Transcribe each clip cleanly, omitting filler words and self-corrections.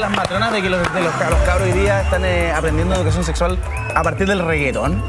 las matronas de que los cabros hoy día están aprendiendo educación sexual a partir del reggaetón?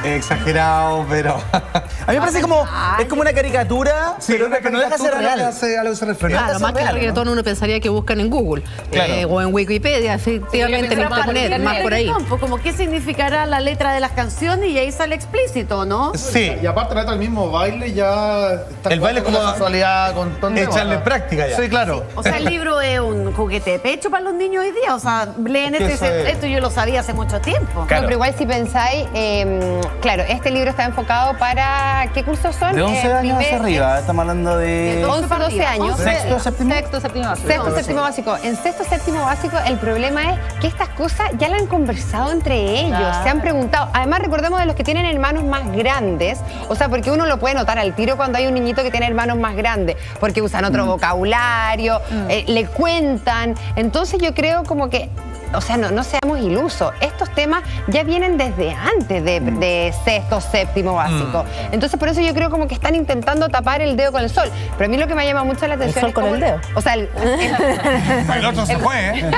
Exagerado, pero... A mí me parece como... Es como una caricatura, sí, pero no deja de ser real. A lo que se refiere. Claro, más que el reggaetón uno pensaría que buscan en Google. Claro. O en Wikipedia, efectivamente, en internet, más por ahí. Como qué significará la letra de las canciones y ahí sale explícito, ¿no? Sí. Y aparte el mismo baile ya... Está El baile es como... la sexualidad con todo. Echarle en práctica ya. Sí, claro. O sea, el libro es un juguete de pecho para los niños hoy día. O sea, leen esto yo lo sabía hace mucho tiempo. Claro. No, pero igual si pensáis, claro, este libro está enfocado para... ¿Qué cursos son? De 11 años hacia arriba, estamos hablando de... 11, 12 años. ¿Sexto, séptimo? Sexto, séptimo básico. Sexto, séptimo básico. En sexto, séptimo básico, el problema es que estas cosas ya la han conversado entre ellos, Claro. se han preguntado. Además, recordemos de los que tienen hermanos más grandes, o sea, porque uno lo puede notar al tiro cuando hay un niñito que tiene hermanos más grandes, porque usan otro vocabulario, le cuentan. Entonces yo creo como que... O sea, no seamos ilusos. Estos temas ya vienen desde antes de sexto, séptimo básico. Entonces, por eso yo creo como que están intentando tapar el dedo con el sol. Pero a mí lo que me llama mucho la atención sol es con cómo- el dedo. O sea, El otro se fue, ¿eh?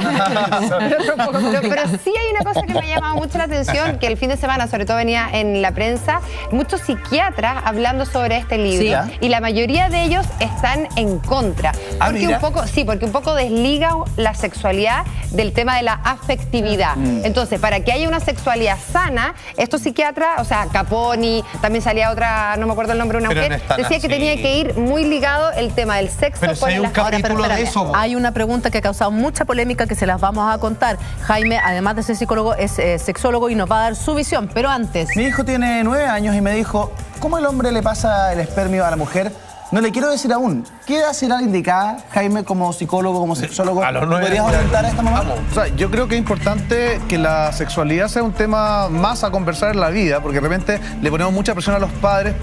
pero sí hay una cosa que me ha llamado mucho la atención, que el fin de semana, sobre todo venía en la prensa, muchos psiquiatras hablando sobre este libro. ¿Sí? Y la mayoría de ellos están en contra. Ah, Porque mira. porque un poco desliga la sexualidad del tema de la afectividad. Entonces, para que haya una sexualidad sana, estos psiquiatras, o sea, Caponi, también salía otra, no me acuerdo el nombre, una Pero mujer, no es tan decía que así. tenía que ir muy ligado el tema del sexo Pero si con hay un la... Ahora, pero capítulo de espérame, eso, vos. hay una pregunta que ha causado mucha polémica que se las vamos a contar. Jaime, además de ser psicólogo, es sexólogo y nos va a dar su visión. Pero antes, Mi hijo tiene 9 años y me dijo, ¿cómo el hombre le pasa el espermio a la mujer? No le quiero decir aún. ¿Qué edad será la indicada, Jaime, como psicólogo, como sexólogo? A los 9 ¿Podrías años. orientar a esta mamá? O sea, yo creo que es importante que la sexualidad sea un tema más a conversar en la vida, porque de repente le ponemos mucha presión a los padres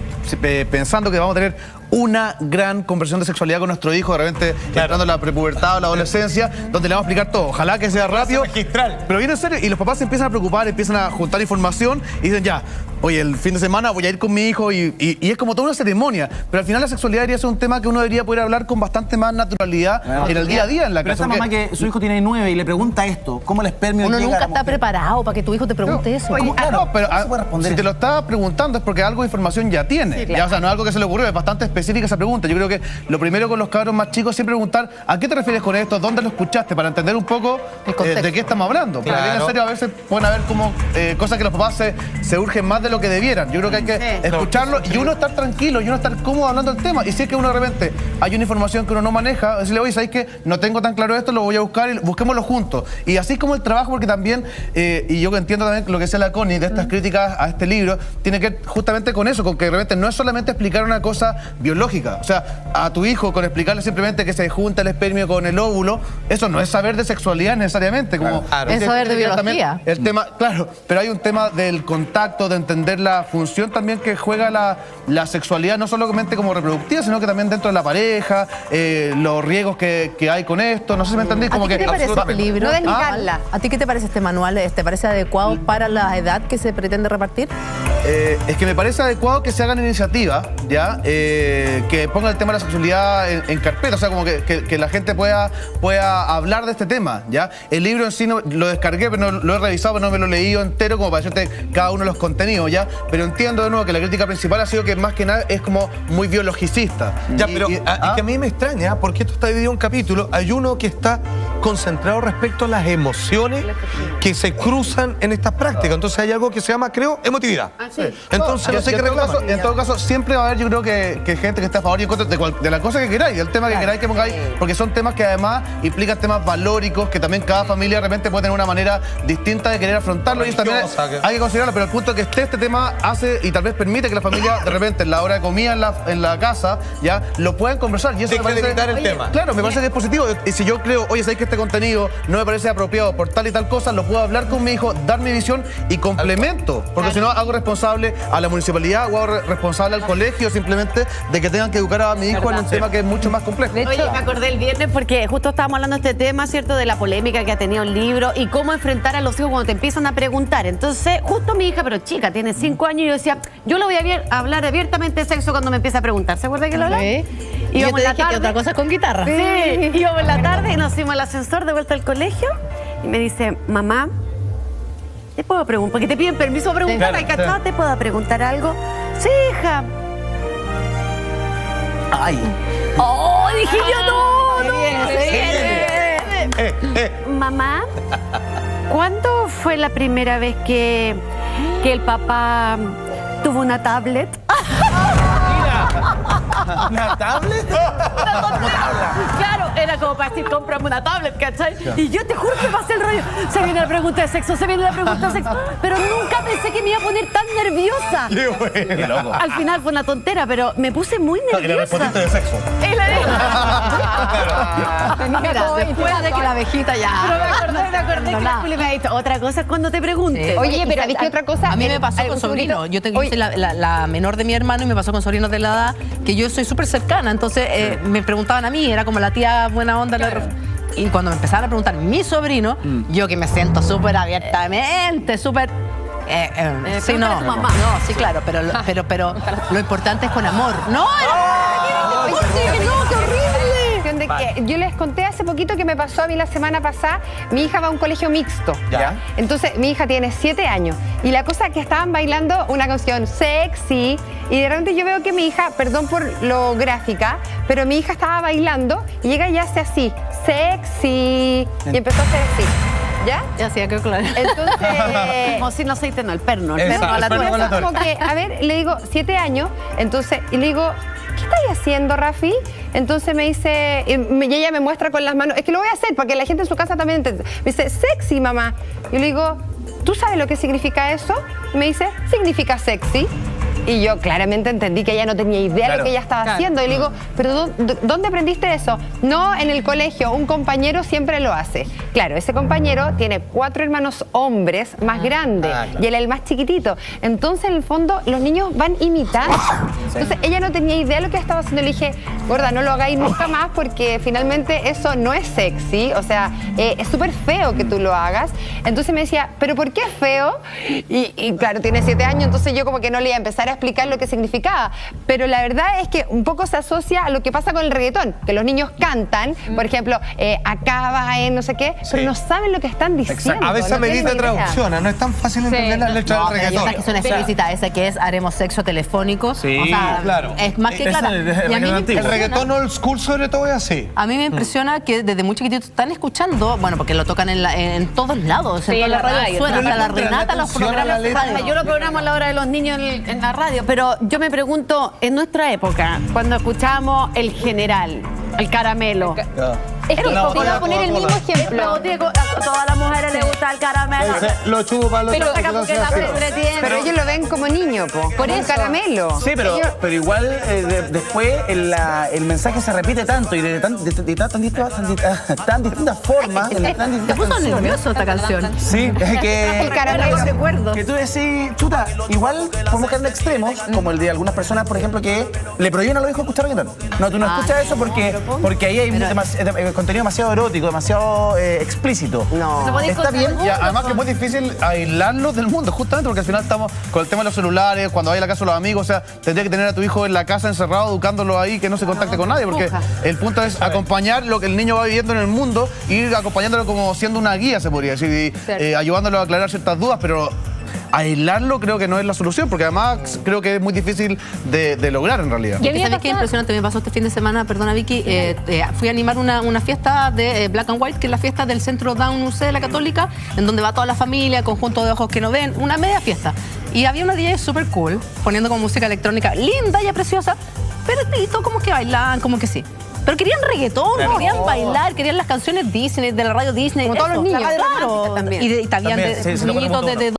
pensando que vamos a tener una gran conversación de sexualidad con nuestro hijo, de repente entrando en la prepubertad o la adolescencia, donde le vamos a explicar todo. Ojalá que sea rápido. magistral. Pero viene en serio, y los papás se empiezan a preocupar, empiezan a juntar información y dicen ya, oye, el fin de semana voy a ir con mi hijo y es como toda una ceremonia. Pero al final la sexualidad debería ser un tema que uno debería poder hablar con bastante más naturalidad en el día a día en la Pero casa. esta mamá porque- que su hijo tiene 9 y le pregunta esto, ¿cómo el espermio uno llega a nunca la está mujer? preparado para que tu hijo te pregunte eso. ¿Cómo? Claro, No, pero ¿cómo se puede responder si te eso? lo está preguntando es porque algo de información ya tiene. Ya, o sea, no es algo que se le ocurrió, es bastante específica esa pregunta. Yo creo que lo primero con los cabros más chicos es siempre preguntar ¿a qué te refieres con esto? ¿Dónde lo escuchaste? Para entender un poco El contexto. de qué estamos hablando. Porque Claro. bien en serio a veces pueden haber como cosas que los papás se urgen más de lo que debieran. Yo creo que hay que escucharlo y uno estar tranquilo y uno estar cómodo hablando del tema. Y si es que uno de repente hay una información que uno no maneja, decirle, oye, ¿sabes qué? No tengo tan claro esto, lo voy a buscar y busquémoslo juntos. Y así como el trabajo, porque también, y yo entiendo también lo que decía la Connie de estas críticas a este libro, tiene que ver justamente con eso, con que de repente no es solamente explicar una cosa biológica. O sea, a tu hijo con explicarle simplemente que se junta el espermio con el óvulo, eso no es saber de sexualidad necesariamente. Como Claro. Es saber de biología. el tema, claro, pero hay un tema del contacto, de entender la función también que juega la sexualidad, no solamente como reproductiva, sino que también dentro de la pareja, los riesgos que hay con esto. No sé si me entendí. ¿A Como ti qué que te parece este libro? No desligarla. ¿A ti qué te parece este manual? ¿Te parece adecuado para la edad que se pretende repartir? Es que me parece adecuado que se hagan iniciativas, ¿ya? Que pongan el tema de la sexualidad en carpeta, o sea, como que la gente pueda hablar de este tema, ¿ya? El libro en sí lo descargué, pero no lo he revisado, pero no me lo he leído entero como para decirte cada uno de los contenidos, ¿ya? Pero entiendo de nuevo que la crítica principal ha sido que más que nada es como muy biologicista. Ya, pero es que a mí me extraña, porque esto está dividido en capítulos. Hay uno que está concentrado respecto a las emociones que se cruzan en estas prácticas. Entonces hay algo que se llama, creo, emotividad. Entonces no sé Y qué en todo reclaman. caso, en todo caso, siempre va a haber, yo creo que gente que esté a favor y en contra de la cosa que queráis, del tema que queráis que pongáis, porque son temas que además implican temas valóricos, que también cada familia de repente puede tener una manera distinta de querer afrontarlo y eso también hay que considerarlo, pero el punto que esté este tema hace y tal vez permite que la familia de repente en la hora de comida en la casa ya lo puedan conversar y eso me parece, Descreditar el tema. Claro, me parece que es positivo y si yo creo, oye, sabéis que este contenido no me parece apropiado por tal y tal cosa, lo puedo hablar con mi hijo, dar mi visión y complemento, porque si no hago responsable a la municipalidad o hago responsable al colegio simplemente de que tengan que educar a mi hijo en un tema que es mucho más complejo. Oye, me acordé el viernes porque justo estábamos hablando de este tema, ¿cierto? De la polémica que ha tenido el libro y cómo enfrentar a los hijos cuando te empiezan a preguntar. Entonces, justo mi hija, pero chica, tiene 5 años, y yo decía, yo le voy a hablar abiertamente de sexo cuando me empieza a preguntar. ¿Se acuerda que lo hablaba? Sí. Y yo te Íbamos en la dije que tarde. otra cosa es con guitarra. Sí, íbamos en la tarde y nos fuimos al ascensor de vuelta al colegio y me dice, mamá, ¿te puedo preguntar? Porque te piden permiso a preguntar, Sí, ¿cachado? ¿Te puedo preguntar algo? Sí, hija. Ay. ¡Oh! Dije yo, no, Se viene. Mamá, ¿cuándo fue la primera vez que el papá tuvo una tablet? ¿Una tablet? Claro, era como para decir, cómprame una tablet, ¿cachai? Y yo te juro que pasé el rollo. Se viene la pregunta de sexo, se viene la pregunta de sexo. Pero nunca pensé que me iba a poner tan nerviosa. Qué loco. Al final fue una tontera, pero me puse muy Y le nerviosa. respondiste de sexo. Y le dije, Mira, después de que la abejita pero ya... me acordé que la Juli me ha dicho, otra cosa es cuando te pregunte. Sí. Oye, pero ¿viste otra cosa? A mí me pasó con un segundito. sobrinos. Yo soy la menor de mi hermano y me pasó con sobrinos de la edad que yo soy súper cercana. Entonces me preguntaban a mí, era como la tía buena onda. Y cuando me empezaron a preguntar mi sobrino, yo que me siento súper abiertamente, súper... sí, pregúntale a tu mamá. No, sí, claro, pero lo importante es con amor. No, Oye, sí, no, qué horrible. De que yo les conté hace poquito que me pasó a mí la semana pasada. Mi hija va a un colegio mixto. ¿Ya? Entonces, mi hija tiene 7 años. Y la cosa es que estaban bailando una canción sexy. Y de repente yo veo que mi hija, perdón por lo gráfica, pero mi hija estaba bailando y llega y hace así, sexy. Y empezó a hacer así. ¿Ya? ya sí, creo claro. Como Entonces... si no aceite, no, el perno. El Exacto, perno a la el perno tuerca. con la como que, a ver, le digo, 7 años, entonces, y le digo, ¿qué estáis haciendo, Rafi? Entonces me dice, y ella me muestra con las manos, es que lo voy a hacer porque la gente en su casa también entiende. Me dice, sexy, mamá. Y le digo, ¿tú sabes lo que significa eso? Y me dice, significa sexy. Y yo claramente entendí que ella no tenía idea de lo que ella estaba haciendo. Y le digo, ¿pero dónde aprendiste eso? No, en el colegio, un compañero siempre lo hace. Claro, ese compañero tiene 4 hermanos hombres más grandes y él es el más chiquitito. Entonces, en el fondo, los niños van imitando. Entonces, ella no tenía idea de lo que estaba haciendo. Le dije, gorda, no lo hagáis nunca más porque finalmente eso no es sexy. O sea, es súper feo que tú lo hagas. Entonces me decía, ¿pero por qué es feo? Y claro, tiene 7 años, entonces yo como que no le iba a empezar a explicar lo que significaba. Pero la verdad es que un poco se asocia a lo que pasa con el reggaetón, que los niños cantan, por ejemplo, acaba en no sé qué, pero no saben lo que están diciendo. A veces no tienen amerita idea. traducción, no es tan fácil entender la letra No, del pero hay reggaetón. otras que son explícitas, esa que es haremos sexo telefónico. Sí, o sea, claro. es más que Esa clara. es Y a mí me reggaetón antiguo. El impresiona- reggaetón old school sobre todo es así. A mí me impresiona que desde muy chiquititos están escuchando, bueno, porque lo tocan en todos lados, en Sí, toda en la la radio radio, suena, pero hasta le la ponen Renata, los atención a la programas de letra. radio. Yo lo programo a la hora de los niños en la radio, pero yo me pregunto, en nuestra época, cuando escuchábamos El General, El Caramelo, Es que te iba a poner el mismo ejemplo. a todas las mujeres les gusta el caramelo. Lo chupa, lo Pero- chupa, lo chupa. Pero ellos lo ven como niño, por el caramelo. Sí, pero igual después el mensaje se repite tanto y de tan distintas formas. de tan Me distintas puso canciones. nervioso esta canción. Sí, es que... El caramelo. Recuerdo. Que tú decís, chuta, igual podemos caer en extremos, como el de algunas personas, por ejemplo, que le prohíben a los hijos escuchar reggaetón. No, tú no escuchas eso porque ahí hay contenido demasiado erótico, demasiado explícito. No. Está bien. Y además que es muy difícil aislarlos del mundo, justamente porque al final estamos con el tema de los celulares, cuando vaya a la casa de los amigos, o sea, tendría que tener a tu hijo en la casa encerrado, educándolo ahí, que no se contacte con nadie, porque el punto es acompañar lo que el niño va viviendo en el mundo, ir acompañándolo como siendo una guía, se podría decir, y ayudándolo a aclarar ciertas dudas, pero aislarlo creo que no es la solución, porque además creo que es muy difícil de lograr en realidad. Es que ¿sabes qué impresionante me pasó este fin de semana? Perdona, Vicky. Fui a animar una fiesta de Black and White, que es la fiesta del Centro Down UC de la Católica, en donde va toda la familia, conjunto de ojos que no ven, una media fiesta. Y había una DJ súper cool, poniendo como música electrónica linda y preciosa, pero todo como que bailaban, como que sí. Pero querían reggaetón, querían bailar, querían las canciones Disney, de la radio Disney. Como todos los niños. Claro. también. Y también También, sí, se lo niñitos ponen de 2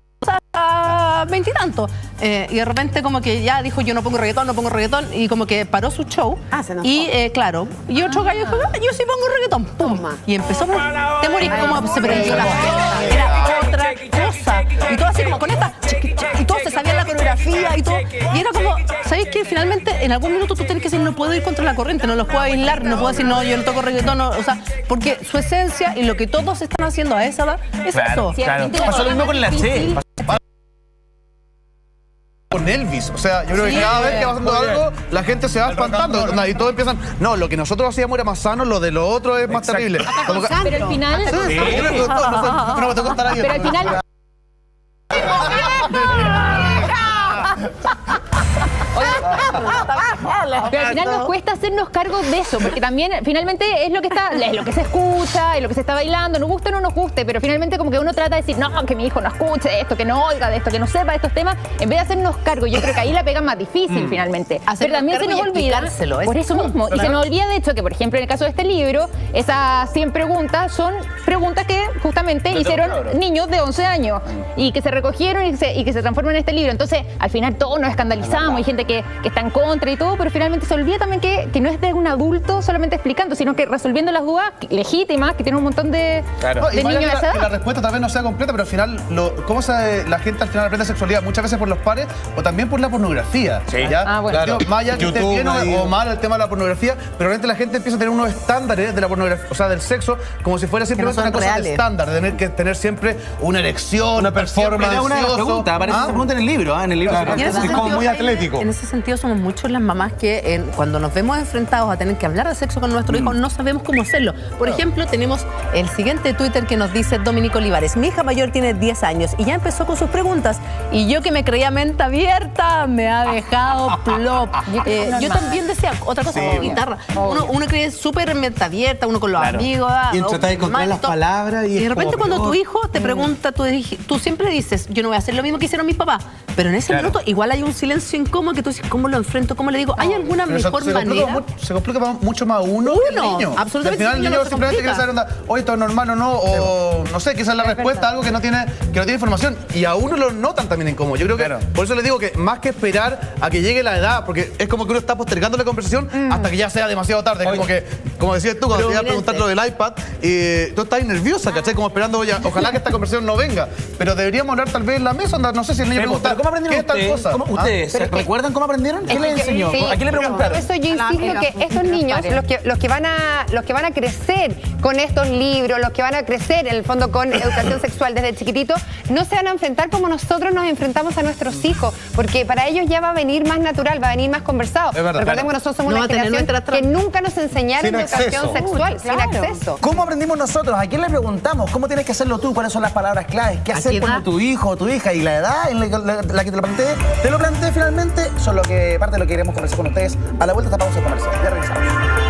a 20 y tantos. Y de repente como que ya dijo, yo no pongo reggaetón, y como que paró su show. Se enojó. Y claro, y otro gallo dijo, yo sí pongo reggaetón. ¡Pum! Y empezó a te morís como se prendió la fiesta. Era otra cosa. Y todo así como con esta, y todos se sabían la coreografía y todo. Y era como, ¿sabéis que finalmente en algún minuto tú tienes que decir, no puedo ir contra la corriente, no los puedo aislar, no puedo decir, no, yo no toco reggaetón, no, o sea, porque su esencia y lo que todos están haciendo a esa edad es eso. Claro. Pasó lo mismo con la Che. con Elvis. O sea, yo creo que cada vez que va haciendo algo, la gente se va espantando. Onda, y todos empiezan, no, lo que nosotros hacíamos era más sano, lo de lo otro es más terrible. Como que- Pero al final... Sí, yo creo que no me tocó estar ahí. Pero al final... Pero al final nos cuesta hacernos cargo de eso, porque también finalmente es lo que se escucha, es lo que se está bailando, nos guste o no nos guste, pero finalmente como que uno trata de decir, no, que mi hijo no escuche esto, que no oiga de esto, que no sepa de estos temas, en vez de hacernos cargo. Yo creo que ahí la pega más difícil finalmente. Pero también se nos olvida, por eso mismo, y se nos olvida de hecho que, por ejemplo, en el caso de este libro, esas 100 preguntas son preguntas que justamente hicieron niños de 11 años y que se recogieron y que se transforman en este libro. Entonces, al final todos nos escandalizamos, hay gente que está en contra y todo, pero finalmente se olvida también que no es de un adulto solamente explicando, sino que resolviendo las dudas legítimas que tienen un montón de niños de esa edad. La respuesta tal vez no sea completa, pero al final, ¿cómo la gente al final aprende sexualidad? Muchas veces por los pares o también por la pornografía. Sí. ¿Ya? Bueno. Digo, más allá que esté bien o mal el tema de la pornografía, pero realmente la gente empieza a tener unos estándares de la pornografía, o sea, del sexo, como si fuera simplemente son una cosa reales. de estándar, de tener que tener siempre una erección, una performance. Era una pregunta, aparece esa pregunta en el libro, en el libro. Claro. Y en ese Es como sentido, muy Jaime, atlético. En ese sentido somos muchos las mamás que cuando nos vemos enfrentados a tener que hablar de sexo con nuestro hijo no sabemos cómo hacerlo. Por ejemplo, tenemos el siguiente Twitter que nos dice Dominico Olivares. Mi hija mayor tiene 10 años y ya empezó con sus preguntas. Y yo que me creía mente abierta, me ha dejado plop. Yo también decía otra cosa como guitarra. Uno cree súper mente abierta, uno con los amigos. Y trata de encontrar las palabras y de es repente como cuando tu peor. hijo te pregunta, tú siempre dices, yo no voy a hacer lo mismo que hicieron mis papás. Pero en ese minuto igual hay un silencio incómodo que tú dices, ¿cómo lo enfrento? ¿Cómo le digo? ¿Hay alguna Pero mejor manera? se complica mucho más uno que el niño. Absolutamente, Al final sí, el no niño se simplemente quiere complica. saber, oye, esto es normal o no, o no sé, quizás la respuesta a algo que no tiene información. Y a uno lo notan también incómodo. Yo creo que, por eso les digo que más que esperar a que llegue la edad, porque es como que uno está postergando la conversación hasta que ya sea demasiado tarde. Como que, como decías tú, cuando te iba a preguntar lo del iPad, tú estás nerviosa, ¿cachai? Como esperando, oye, ojalá que esta conversación no venga. Pero deberíamos hablar tal vez en la mesa, no sé si el niño pregunta, ¿Cómo aprendieron ¿qué es tal ustedes? cosa? ¿Ustedes recuerdan cómo aprendieron? ¿Quién les enseñó? Sí, ¿A quién le preguntaron? Por eso yo insisto que estos niños, los que van a crecer con estos libros, los que van a crecer en el fondo con educación sexual desde chiquitito, no se van a enfrentar como nosotros nos enfrentamos a nuestros hijos, porque para ellos ya va a venir más natural, va a venir más conversado. Es verdad, Recordemos que nosotros somos No una va a tener generación nuestra que nunca nos enseñaron Sin educación acceso. sexual, sin acceso. ¿Cómo aprendimos nosotros? ¿A quién le preguntamos? ¿Cómo tienes que hacerlo tú? ¿Cuáles son las palabras claves? ¿Qué ¿A hacer qué cuando edad? tu hijo o tu hija y la edad en la que te lo planteé finalmente son parte de lo que queremos conversar con ustedes a la vuelta de esta pausa comercial. Ya regresamos.